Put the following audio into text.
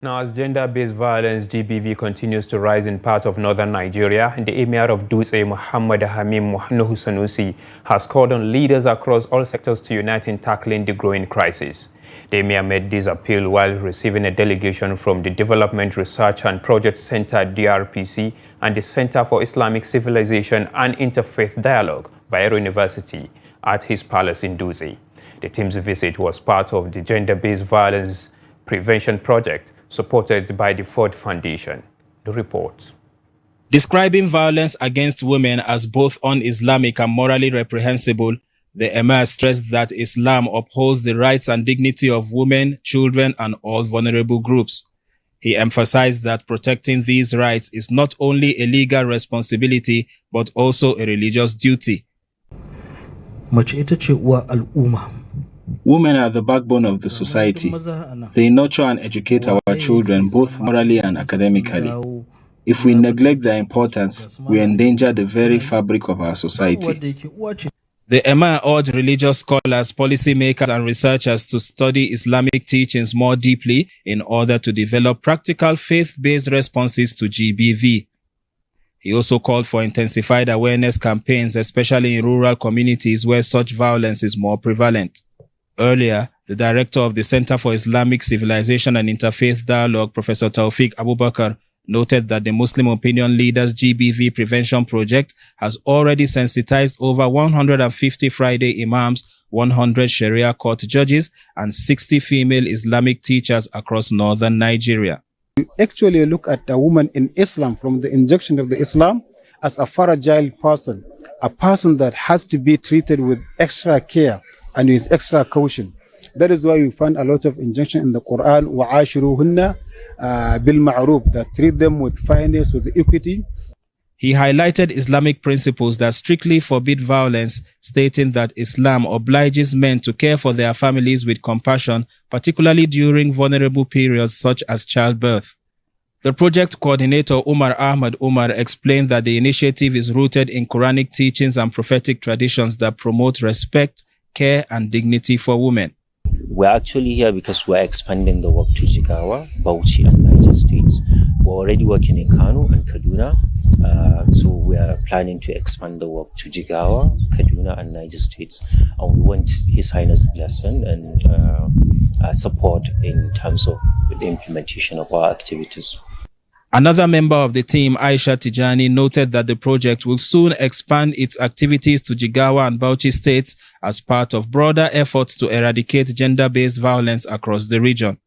Now, as gender-based violence (GBV) continues to rise in parts of northern Nigeria, the Emir of Dutse, Hameem Nuhu Sanusi, has called on leaders across all sectors to unite in tackling the growing crisis. The Emir made this appeal while receiving a delegation from the Development Research and Project Center (dRPC) and the Center for Islamic Civilization and Interfaith Dialogue, Bayero University, at his palace in Dutse. The team's visit was part of the gender-based violence prevention project supported by the Ford Foundation. The report. Describing violence against women as both un-Islamic and morally reprehensible, the Emir stressed that Islam upholds the rights and dignity of women, children, and all vulnerable groups. He emphasized that protecting these rights is not only a legal responsibility, but also a religious duty. Women are the backbone of the society. They nurture and educate our children both morally and academically. If we neglect their importance, we endanger the very fabric of our society. The Emir urged religious scholars, policymakers, and researchers to study Islamic teachings more deeply in order to develop practical faith-based responses to GBV. He also called for intensified awareness campaigns, especially in rural communities where such violence is more prevalent. Earlier, the director of the Center for Islamic Civilization and Interfaith Dialogue, Professor Taufik Abubakar, noted that the Muslim Opinion Leaders GBV Prevention Project has already sensitized over 150 Friday imams, 100 Sharia court judges, and 60 female Islamic teachers across northern Nigeria. We actually look at a woman in Islam from the injection of the Islam as a fragile person, a person that has to be treated with extra care and with extra caution. That is why we find a lot of injunction in the Quran, وَعَاشِرُوهُنَّ بِالْمَعْرُوفِ, that treat them with fairness, with equity. He highlighted Islamic principles that strictly forbid violence, stating that Islam obliges men to care for their families with compassion, particularly during vulnerable periods such as childbirth. The project coordinator Umar Ahmad Umar explained that the initiative is rooted in Quranic teachings and prophetic traditions that promote respect, care, and dignity for women. We're actually here because we're expanding the work to Jigawa, Bauchi, and Niger states. We're already working in Kano and Kaduna, so we are planning to expand the work to Jigawa, Kaduna, and Niger states. And we want His Highness' blessing and support in terms of the implementation of our activities. Another member of the team, Aisha Tijani, noted that the project will soon expand its activities to Jigawa and Bauchi states as part of broader efforts to eradicate gender-based violence across the region.